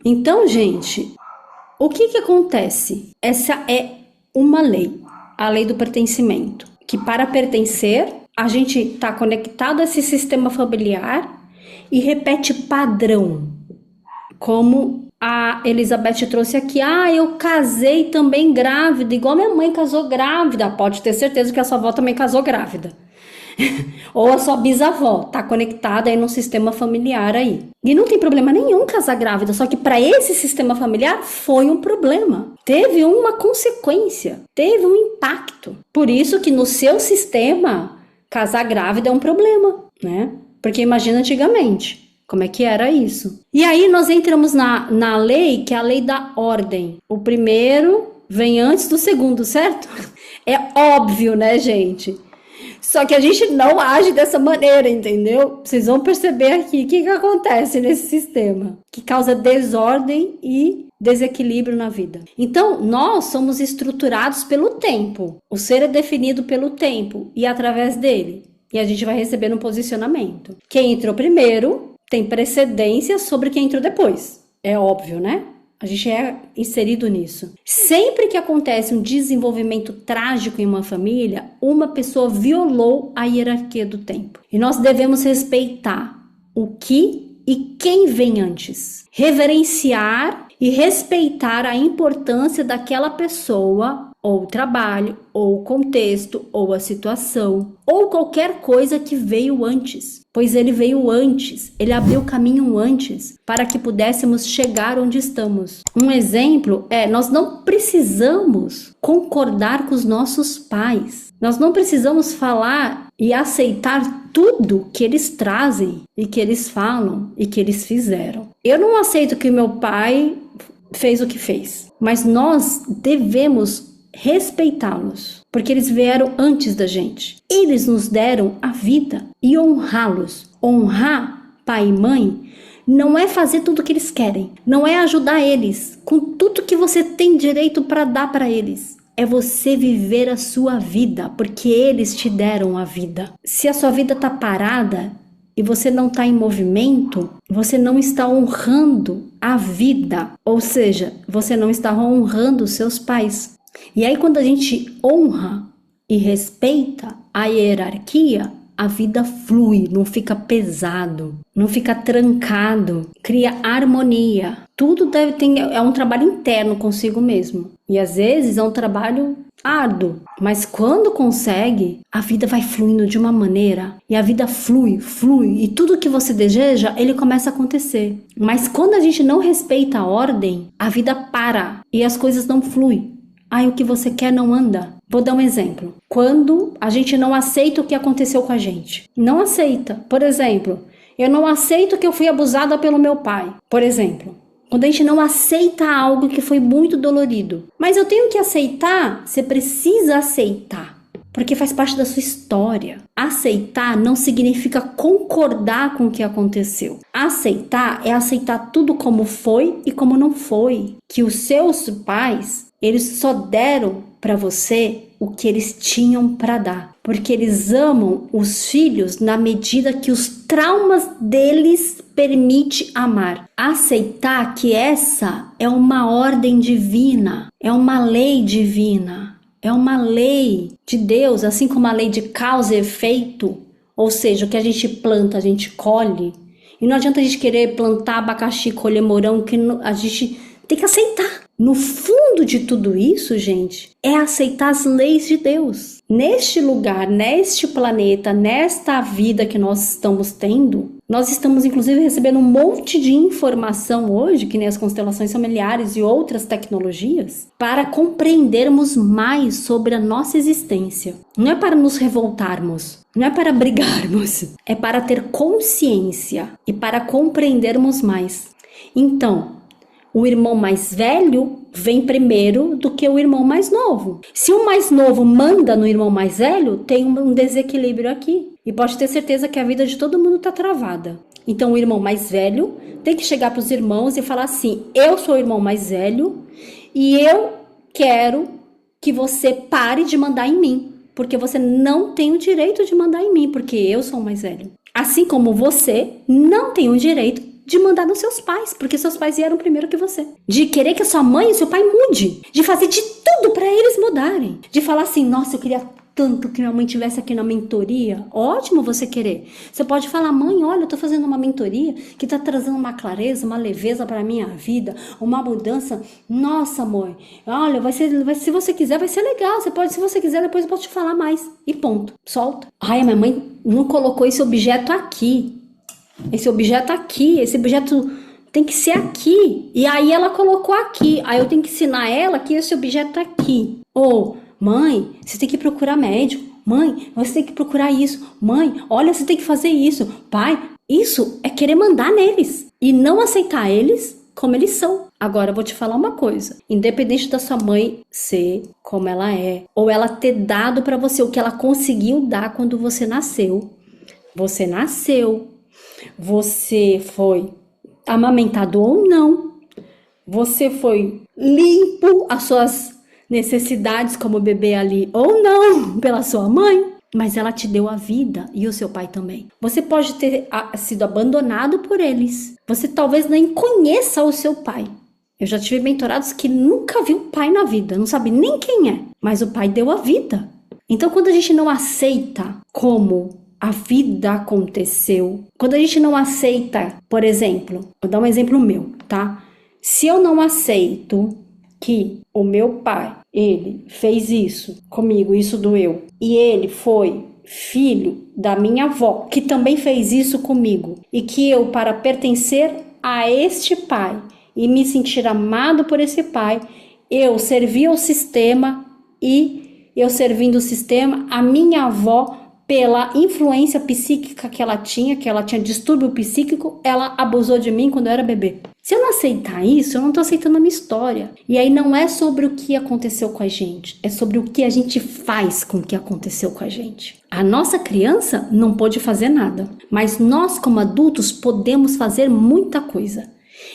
Então, gente, o que acontece? Essa é uma lei, a lei do pertencimento, que para pertencer, a gente está conectado a esse sistema familiar e repete padrão, como a Elizabeth trouxe aqui. Eu casei também grávida, igual minha mãe casou grávida. Pode ter certeza que a sua avó também casou grávida. Ou a sua bisavó tá conectada aí no sistema familiar aí. E não tem problema nenhum casar grávida, só que para esse sistema familiar foi um problema. Teve uma consequência, teve um impacto. Por isso que no seu sistema, casar grávida é um problema, né? Porque imagina antigamente, como é que era isso? E aí nós entramos na lei, que é a lei da ordem. O primeiro vem antes do segundo, certo? É óbvio, né, gente? Só que a gente não age dessa maneira, entendeu? Vocês vão perceber aqui o que acontece nesse sistema, que causa desordem e desequilíbrio na vida. Então, nós somos estruturados pelo tempo. O ser é definido pelo tempo e através dele. E a gente vai recebendo um posicionamento. Quem entrou primeiro tem precedência sobre quem entrou depois. É óbvio, né? A gente é inserido nisso. Sempre que acontece um desenvolvimento trágico em uma família, uma pessoa violou a hierarquia do tempo. E nós devemos respeitar o que e quem vem antes. Reverenciar e respeitar a importância daquela pessoa, ou o trabalho, ou o contexto, ou a situação, ou qualquer coisa que veio antes. Pois ele veio antes, ele abriu o caminho antes, para que pudéssemos chegar onde estamos. Um exemplo é, nós não precisamos concordar com os nossos pais. Nós não precisamos falar e aceitar tudo que eles trazem, e que eles falam, e que eles fizeram. Eu não aceito que meu pai fez o que fez, mas nós devemos respeitá-los, porque eles vieram antes da gente. Eles nos deram a vida e honrá-los. Honrar pai e mãe não é fazer tudo o que eles querem, não é ajudar eles com tudo que você tem direito para dar para eles. É você viver a sua vida, porque eles te deram a vida. Se a sua vida tá parada e você não está em movimento, você não está honrando a vida, ou seja, você não está honrando os seus pais. E aí quando a gente honra e respeita a hierarquia, a vida flui, não fica pesado, não fica trancado, cria harmonia. Tudo deve ter, é um trabalho interno consigo mesmo. E às vezes é um trabalho árduo, mas quando consegue, a vida vai fluindo de uma maneira, e a vida flui, e tudo que você deseja, ele começa a acontecer. Mas quando a gente não respeita a ordem, a vida para e as coisas não fluem. O que você quer não anda. Vou dar um exemplo. Quando a gente não aceita o que aconteceu com a gente. Não aceita. Por exemplo, eu não aceito que eu fui abusada pelo meu pai. Por exemplo, quando a gente não aceita algo que foi muito dolorido. Mas eu tenho que aceitar. Você precisa aceitar. Porque faz parte da sua história. Aceitar não significa concordar com o que aconteceu. Aceitar é aceitar tudo como foi e como não foi. Que os seus pais, eles só deram para você o que eles tinham para dar. Porque eles amam os filhos na medida que os traumas deles permite amar. Aceitar que essa é uma ordem divina, é uma lei divina, é uma lei de Deus, assim como a lei de causa e efeito. Ou seja, o que a gente planta, a gente colhe. E não adianta a gente querer plantar abacaxi, colher morango, que a gente tem que aceitar. No fundo de tudo isso, gente, é aceitar as leis de Deus. Neste lugar, neste planeta, nesta vida que nós estamos tendo, nós estamos inclusive recebendo um monte de informação hoje, que nem as constelações familiares e outras tecnologias, para compreendermos mais sobre a nossa existência. Não é para nos revoltarmos, não é para brigarmos, é para ter consciência e para compreendermos mais. Então, o irmão mais velho vem primeiro do que o irmão mais novo. Se o mais novo manda no irmão mais velho, tem um desequilíbrio aqui. E pode ter certeza que a vida de todo mundo está travada. Então o irmão mais velho tem que chegar para os irmãos e falar assim: eu sou o irmão mais velho e eu quero que você pare de mandar em mim. Porque você não tem o direito de mandar em mim, porque eu sou o mais velho. Assim como você não tem o direito de mandar nos seus pais, porque seus pais vieram primeiro que você. De querer que a sua mãe e seu pai mude. De fazer de tudo para eles mudarem. De falar assim, nossa, eu queria tanto que minha mãe tivesse aqui na mentoria. Ótimo você querer. Você pode falar, mãe, olha, eu tô fazendo uma mentoria que tá trazendo uma clareza, uma leveza pra minha vida, uma mudança. Nossa, mãe, olha, se você quiser, vai ser legal. Você pode, se você quiser, depois eu posso te falar mais. E ponto. Solta. Ai, a minha mãe não colocou esse objeto aqui. Esse objeto aqui, esse objeto tem que ser aqui. E aí ela colocou aqui. Aí eu tenho que ensinar ela que esse objeto tá aqui. Ou, mãe, você tem que procurar médico. Mãe, você tem que procurar isso. Mãe, olha, você tem que fazer isso. Pai, isso é querer mandar neles. E não aceitar eles como eles são. Agora eu vou te falar uma coisa. Independente da sua mãe ser como ela é, ou ela ter dado pra você o que ela conseguiu dar quando você nasceu. Você nasceu. Você foi amamentado ou não. Você foi limpo as suas necessidades como bebê ali ou não pela sua mãe, mas ela te deu a vida e o seu pai também. Você pode ter sido abandonado por eles. Você talvez nem conheça o seu pai. Eu já tive mentorados que nunca viu o pai na vida, não sabe nem quem é, mas o pai deu a vida. Então quando a gente não aceita como a vida aconteceu, quando a gente não aceita, por exemplo, vou dar um exemplo meu, tá? Se eu não aceito que o meu pai, ele fez isso comigo, isso doeu, e ele foi filho da minha avó, que também fez isso comigo, e que eu, para pertencer a este pai e me sentir amado por esse pai, eu servi ao sistema e eu servindo o sistema, a minha avó, pela influência psíquica que ela tinha distúrbio psíquico, ela abusou de mim quando eu era bebê. Se eu não aceitar isso, eu não tô aceitando a minha história. E aí não é sobre o que aconteceu com a gente, é sobre o que a gente faz com o que aconteceu com a gente. A nossa criança não pôde fazer nada, mas nós como adultos podemos fazer muita coisa.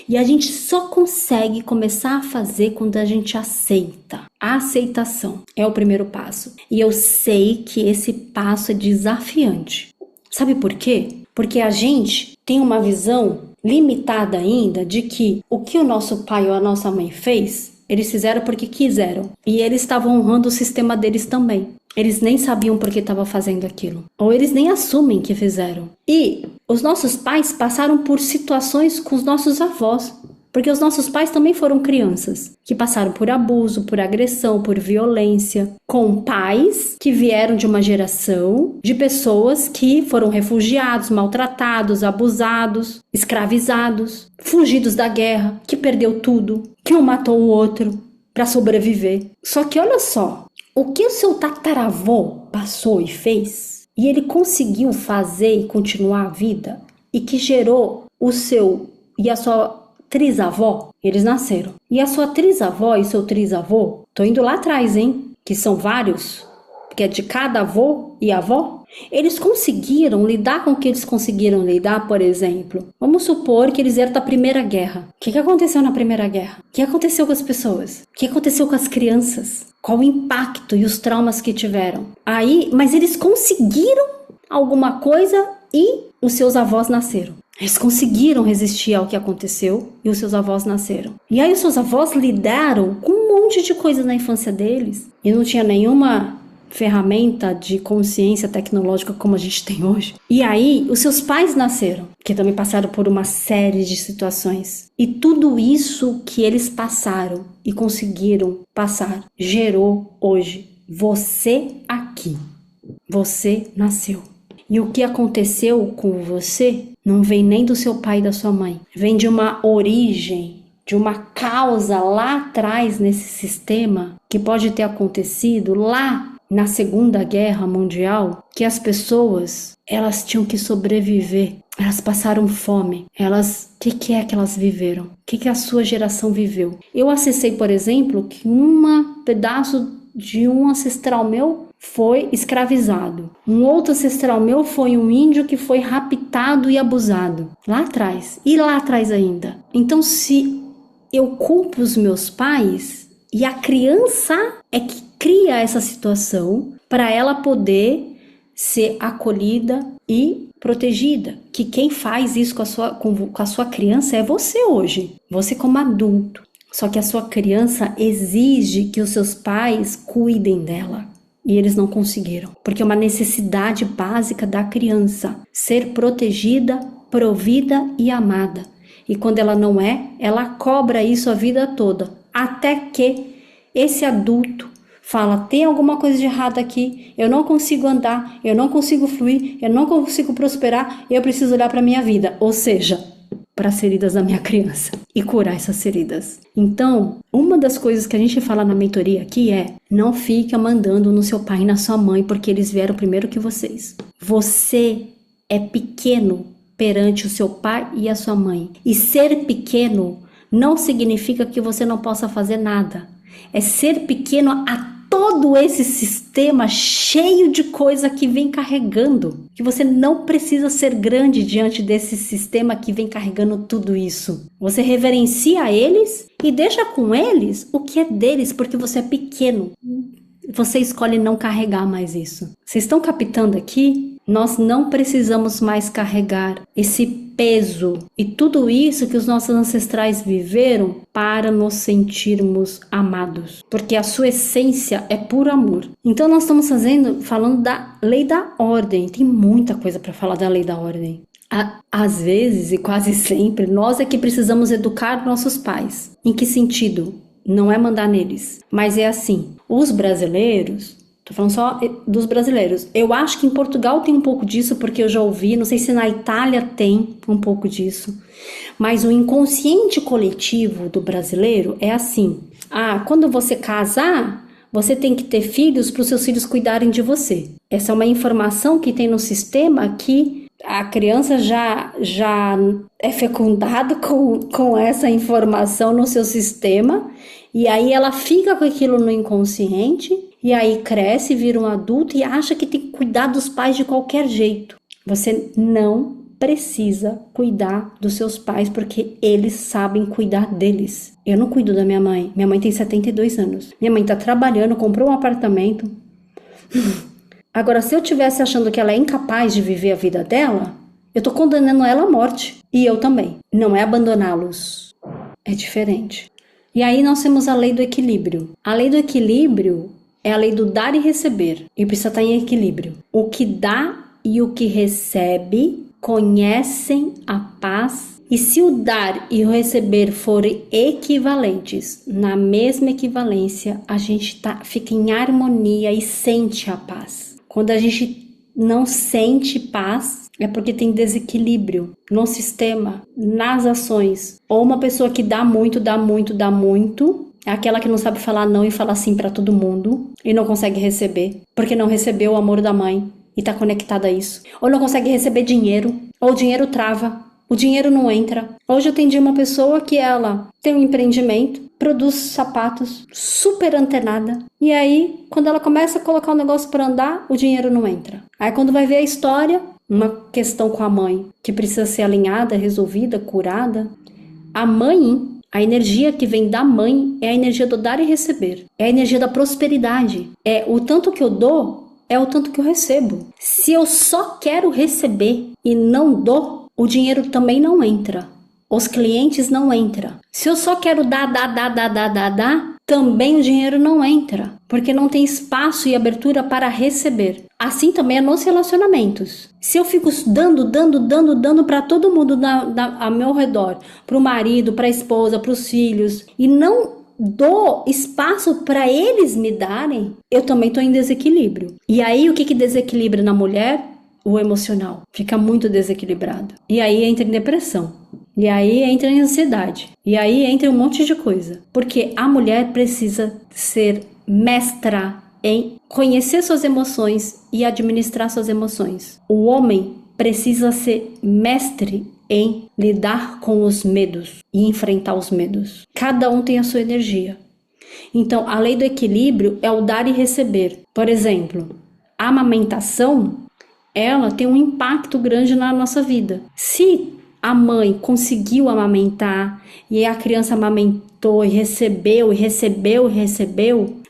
E a gente só consegue começar a fazer quando a gente aceita. A aceitação é o primeiro passo. E eu sei que esse passo é desafiante. Sabe por quê? Porque a gente tem uma visão limitada ainda de que o que o nosso pai ou a nossa mãe fez, eles fizeram porque quiseram. E eles estavam honrando o sistema deles também. Eles nem sabiam por que estavam fazendo aquilo. Ou eles nem assumem que fizeram. E os nossos pais passaram por situações com os nossos avós. Porque os nossos pais também foram crianças. Que passaram por abuso, por agressão, por violência. Com pais que vieram de uma geração de pessoas que foram refugiados, maltratados, abusados, escravizados, fugidos da guerra, que perdeu tudo, que um matou o outro para sobreviver. Só que olha só. O que o seu tataravô passou e fez, e ele conseguiu fazer e continuar a vida, e que gerou o seu e a sua trisavó, eles nasceram. E a sua trisavó e seu trisavô, tô indo lá atrás, hein? Que são vários, que é de cada avô e avó. Eles conseguiram lidar com o que eles conseguiram lidar, por exemplo. Vamos supor que eles eram da Primeira Guerra. O que aconteceu na Primeira Guerra? O que aconteceu com as pessoas? O que aconteceu com as crianças? Qual o impacto e os traumas que tiveram? Mas eles conseguiram alguma coisa e os seus avós nasceram. Eles conseguiram resistir ao que aconteceu e os seus avós nasceram. E aí os seus avós lidaram com um monte de coisa na infância deles. E não tinha nenhuma ferramenta de consciência tecnológica como a gente tem hoje. E aí os seus pais nasceram, que também passaram por uma série de situações. E tudo isso que eles passaram e conseguiram passar gerou hoje você aqui. Você nasceu. E o que aconteceu com você não vem nem do seu pai e da sua mãe. Vem de uma origem, de uma causa lá atrás nesse sistema que pode ter acontecido lá na Segunda Guerra Mundial, que as pessoas, elas tinham que sobreviver. Elas passaram fome. O que é que elas viveram? O que a sua geração viveu? Eu acessei, por exemplo, que um pedaço de um ancestral meu foi escravizado. Um outro ancestral meu foi um índio que foi raptado e abusado. Lá atrás. E lá atrás ainda. Então, se eu culpo os meus pais, e a criança é que cria essa situação para ela poder ser acolhida e protegida. Que quem faz isso com a sua criança é você hoje. Você como adulto. Só que a sua criança exige que os seus pais cuidem dela. E eles não conseguiram. Porque é uma necessidade básica da criança. Ser protegida, provida e amada. E quando ela não é, ela cobra isso a vida toda. Até que esse adulto fala, tem alguma coisa de errado aqui, eu não consigo andar, eu não consigo fluir, eu não consigo prosperar, eu preciso olhar para a minha vida. Ou seja, para as feridas da minha criança e curar essas feridas. Então, uma das coisas que a gente fala na mentoria aqui é, não fica mandando no seu pai e na sua mãe, porque eles vieram primeiro que vocês. Você é pequeno perante o seu pai e a sua mãe. E ser pequeno não significa que você não possa fazer nada. É ser pequeno a todo esse sistema cheio de coisa que vem carregando. Que você não precisa ser grande diante desse sistema que vem carregando tudo isso. Você reverencia eles e deixa com eles o que é deles, porque você é pequeno. Você escolhe não carregar mais isso. Vocês estão captando aqui? Nós não precisamos mais carregar esse peso e tudo isso que os nossos ancestrais viveram para nos sentirmos amados. Porque a sua essência é puro amor. Então nós estamos falando da lei da ordem. Tem muita coisa para falar da lei da ordem. Às vezes e quase sempre, nós é que precisamos educar nossos pais. Em que sentido? Não é mandar neles, mas é assim. Os brasileiros, tô falando só dos brasileiros. Eu acho que em Portugal tem um pouco disso, porque eu já ouvi, não sei se na Itália tem um pouco disso. Mas o inconsciente coletivo do brasileiro é assim. Quando você casar, você tem que ter filhos para os seus filhos cuidarem de você. Essa é uma informação que tem no sistema que a criança já é fecundada com essa informação no seu sistema. E aí ela fica com aquilo no inconsciente. E aí cresce, vira um adulto e acha que tem que cuidar dos pais de qualquer jeito. Você não precisa cuidar dos seus pais porque eles sabem cuidar deles. Eu não cuido da minha mãe. Minha mãe tem 72 anos. Minha mãe tá trabalhando, comprou um apartamento. Agora, se eu estivesse achando que ela é incapaz de viver a vida dela, eu tô condenando ela à morte. E eu também. Não é abandoná-los. É diferente. E aí nós temos a lei do equilíbrio. A lei do equilíbrio é a lei do dar e receber. E precisa estar em equilíbrio. O que dá e o que recebe conhecem a paz. E se o dar e o receber forem equivalentes, na mesma equivalência, a gente fica em harmonia e sente a paz. Quando a gente não sente paz, é porque tem desequilíbrio no sistema, nas ações. Ou uma pessoa que dá muito, é aquela que não sabe falar não e falar sim para todo mundo e não consegue receber, porque não recebeu o amor da mãe e tá conectada a isso. Ou não consegue receber dinheiro, ou o dinheiro trava, o dinheiro não entra. Hoje eu atendi uma pessoa que ela tem um empreendimento, produz sapatos, super antenada. E aí, quando ela começa a colocar o negócio para andar, o dinheiro não entra. Aí quando vai ver a história, uma questão com a mãe que precisa ser alinhada, resolvida, curada. A mãe, a energia que vem da mãe é a energia do dar e receber. É a energia da prosperidade. É o tanto que eu dou, é o tanto que eu recebo. Se eu só quero receber e não dou, o dinheiro também não entra. Os clientes não entram. Se eu só quero dar, também o dinheiro não entra. Porque não tem espaço e abertura para receber. Assim também é nos relacionamentos. Se eu fico dando para todo mundo ao meu redor, para o marido, para a esposa, para os filhos, e não dou espaço para eles me darem, eu também estou em desequilíbrio. E aí o que desequilibra na mulher? O emocional. Fica muito desequilibrado. E aí entra em depressão. E aí entra em ansiedade. E aí entra um monte de coisa. Porque a mulher precisa ser mestra em conhecer suas emoções e administrar suas emoções. O homem precisa ser mestre em lidar com os medos e enfrentar os medos. Cada um tem a sua energia. Então, a lei do equilíbrio é o dar e receber. Por exemplo, a amamentação, ela tem um impacto grande na nossa vida. Se a mãe conseguiu amamentar e a criança amamentou e recebeu,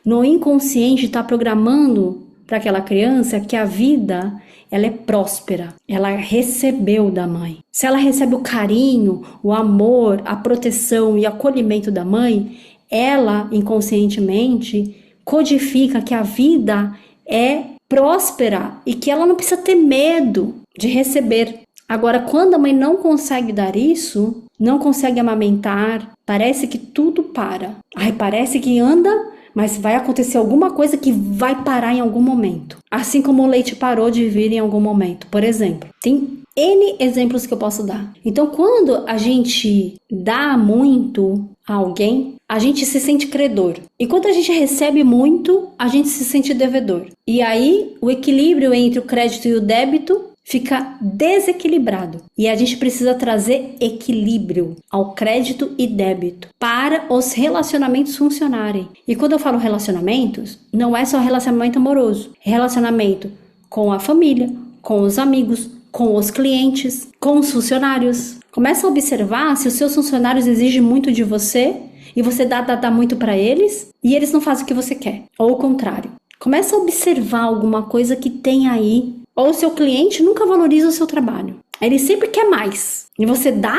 no inconsciente está programando para aquela criança que a vida, ela é próspera, ela recebeu da mãe. Se ela recebe o carinho, o amor, a proteção e acolhimento da mãe, ela inconscientemente codifica que a vida é próspera e que ela não precisa ter medo de receber. Agora, quando a mãe não consegue dar isso, não consegue amamentar, parece que tudo para. Ai, parece que anda, mas vai acontecer alguma coisa que vai parar em algum momento. Assim como o leite parou de vir em algum momento, por exemplo. Tem N exemplos que eu posso dar. Então, quando a gente dá muito a alguém, a gente se sente credor. E quando a gente recebe muito, a gente se sente devedor. E aí, o equilíbrio entre o crédito e o débito fica desequilibrado. E a gente precisa trazer equilíbrio ao crédito e débito para os relacionamentos funcionarem. E quando eu falo relacionamentos, não é só relacionamento amoroso. É relacionamento com a família, com os amigos, com os clientes, com os funcionários. Começa a observar se os seus funcionários exigem muito de você e você dá muito para eles e eles não fazem o que você quer. Ou o contrário. Começa a observar alguma coisa que tem aí. Ou o seu cliente nunca valoriza o seu trabalho. Ele sempre quer mais. E você dá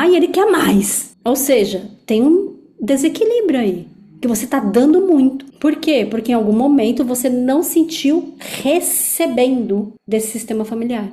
e ele quer mais. Ou seja, tem um desequilíbrio aí. Que você está dando muito. Por quê? Porque em algum momento você não sentiu recebendo desse sistema familiar.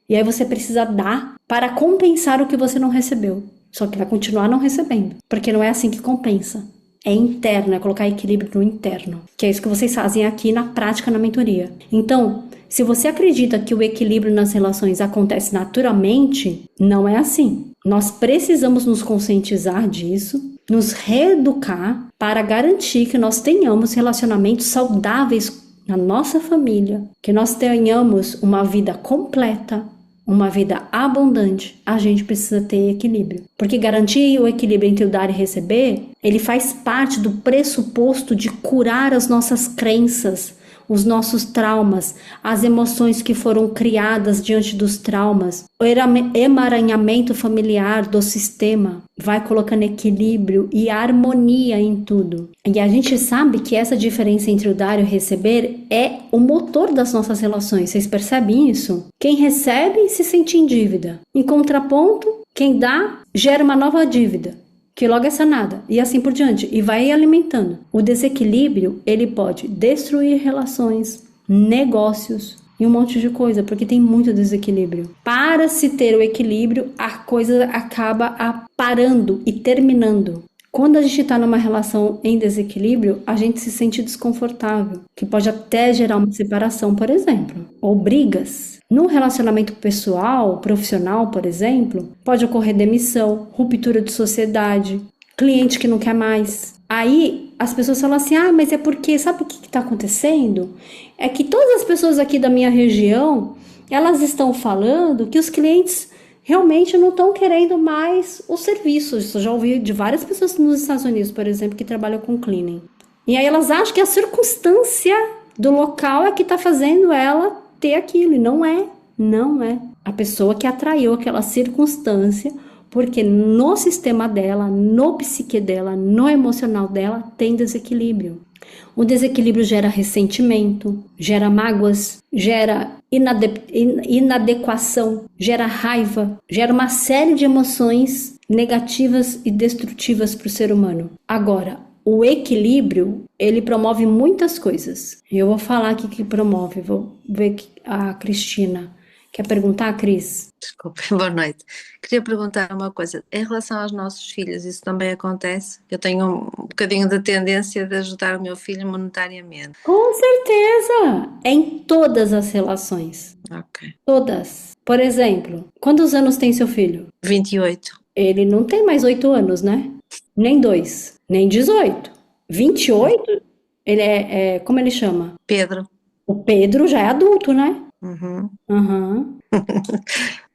E aí você precisa dar para compensar o que você não recebeu. Só que vai continuar não recebendo. Porque não é assim que compensa. É interno, é colocar equilíbrio no interno. Que é isso que vocês fazem aqui na prática, na mentoria. Então, se você acredita que o equilíbrio nas relações acontece naturalmente, não é assim. Nós precisamos nos conscientizar disso, nos reeducar para garantir que nós tenhamos relacionamentos saudáveis na nossa família, que nós tenhamos uma vida completa, uma vida abundante. A gente precisa ter equilíbrio. Porque garantir o equilíbrio entre o dar e receber, ele faz parte do pressuposto de curar as nossas crenças, os nossos traumas, as emoções que foram criadas diante dos traumas, o emaranhamento familiar do sistema, vai colocando equilíbrio e harmonia em tudo. E a gente sabe que essa diferença entre o dar e o receber é o motor das nossas relações. Vocês percebem isso? Quem recebe se sente em dívida. Em contraponto, quem dá gera uma nova dívida, que logo é sanada, e assim por diante, e vai alimentando. O desequilíbrio, ele pode destruir relações, negócios e um monte de coisa, porque tem muito desequilíbrio. Para se ter o equilíbrio, a coisa acaba parando e terminando. Quando a gente está numa relação em desequilíbrio, a gente se sente desconfortável, que pode até gerar uma separação, por exemplo, ou brigas. No relacionamento pessoal, profissional, por exemplo, pode ocorrer demissão, ruptura de sociedade, cliente que não quer mais. Aí as pessoas falam assim, mas é porque, sabe o que está acontecendo? É que todas as pessoas aqui da minha região, elas estão falando que os clientes realmente não estão querendo mais os serviços. Eu já ouvi de várias pessoas nos Estados Unidos, por exemplo, que trabalham com cleaning. E aí elas acham que a circunstância do local é que está fazendo ela ter aquilo, e não é a pessoa que atraiu aquela circunstância, porque no sistema dela, no psique dela, no emocional dela tem desequilíbrio. O desequilíbrio gera ressentimento, gera mágoas, gera inadequação, gera raiva, gera uma série de emoções negativas e destrutivas para o ser humano. Agora, o equilíbrio, ele promove muitas coisas. Eu vou falar aqui que promove. Vou ver a Cristina. Quer perguntar, Cris? Desculpe, boa noite. Queria perguntar uma coisa. Em relação aos nossos filhos, isso também acontece? Eu tenho um bocadinho de tendência de ajudar o meu filho monetariamente. Com certeza! É em todas as relações. Ok. Todas. Por exemplo, quantos anos tem seu filho? 28. Ele não tem mais 8 anos, né? Nem 2, nem 18. 28? Ele como ele chama? Pedro. O Pedro já é adulto, né? Uhum.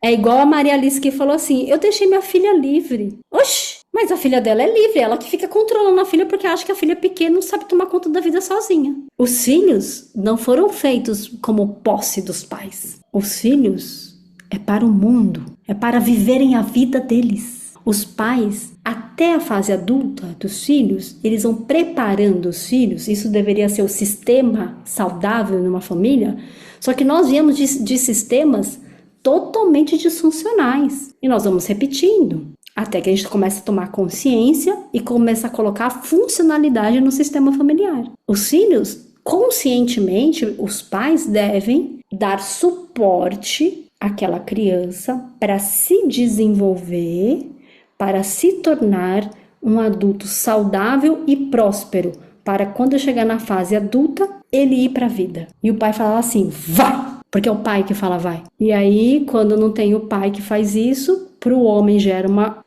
É igual a Maria Alice que falou assim, eu deixei minha filha livre. Oxi, mas a filha dela é livre, ela que fica controlando a filha porque acha que a filha é pequena e não sabe tomar conta da vida sozinha. Os filhos não foram feitos como posse dos pais. Os filhos é para o mundo, é para viverem a vida deles. Os pais, até a fase adulta dos filhos, eles vão preparando os filhos. Isso deveria ser o sistema saudável numa família. Só que nós viemos de sistemas totalmente disfuncionais. E nós vamos repetindo. Até que a gente começa a tomar consciência e começa a colocar funcionalidade no sistema familiar. Os filhos, conscientemente, os pais devem dar suporte àquela criança para se desenvolver, para se tornar um adulto saudável e próspero, para quando chegar na fase adulta, ele ir para a vida. E o pai fala assim, vai! Porque é o pai que fala vai. E aí, quando não tem o pai que faz isso, para o homem gera uma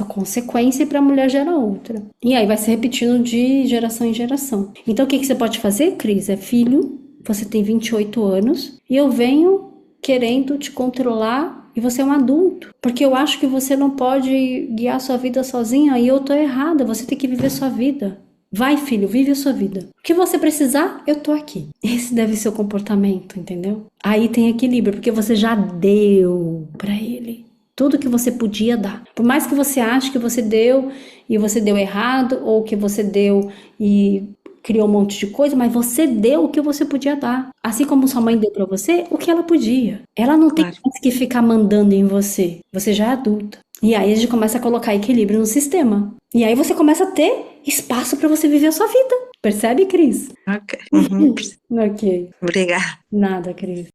consequência e para a mulher gera outra. E aí vai se repetindo de geração em geração. Então, o que você pode fazer, Cris? Filho, você tem 28 anos e eu venho querendo te controlar e você é um adulto. Porque eu acho que você não pode guiar sua vida sozinha e eu tô errada. Você tem que viver sua vida. Vai, filho, vive a sua vida. O que você precisar, eu tô aqui. Esse deve ser o comportamento, entendeu? Aí tem equilíbrio, porque você já deu pra ele tudo que você podia dar. Por mais que você ache que você deu e você deu errado, ou que você deu e criou um monte de coisa, mas você deu o que você podia dar. Assim como sua mãe deu pra você, o que ela podia. Ela não tem mais que ficar mandando em você. Você já é adulta. E aí a gente começa a colocar equilíbrio no sistema. E aí você começa a ter espaço para você viver a sua vida. Percebe, Cris? Ok. Uhum. Ok. Obrigada. Nada, Cris.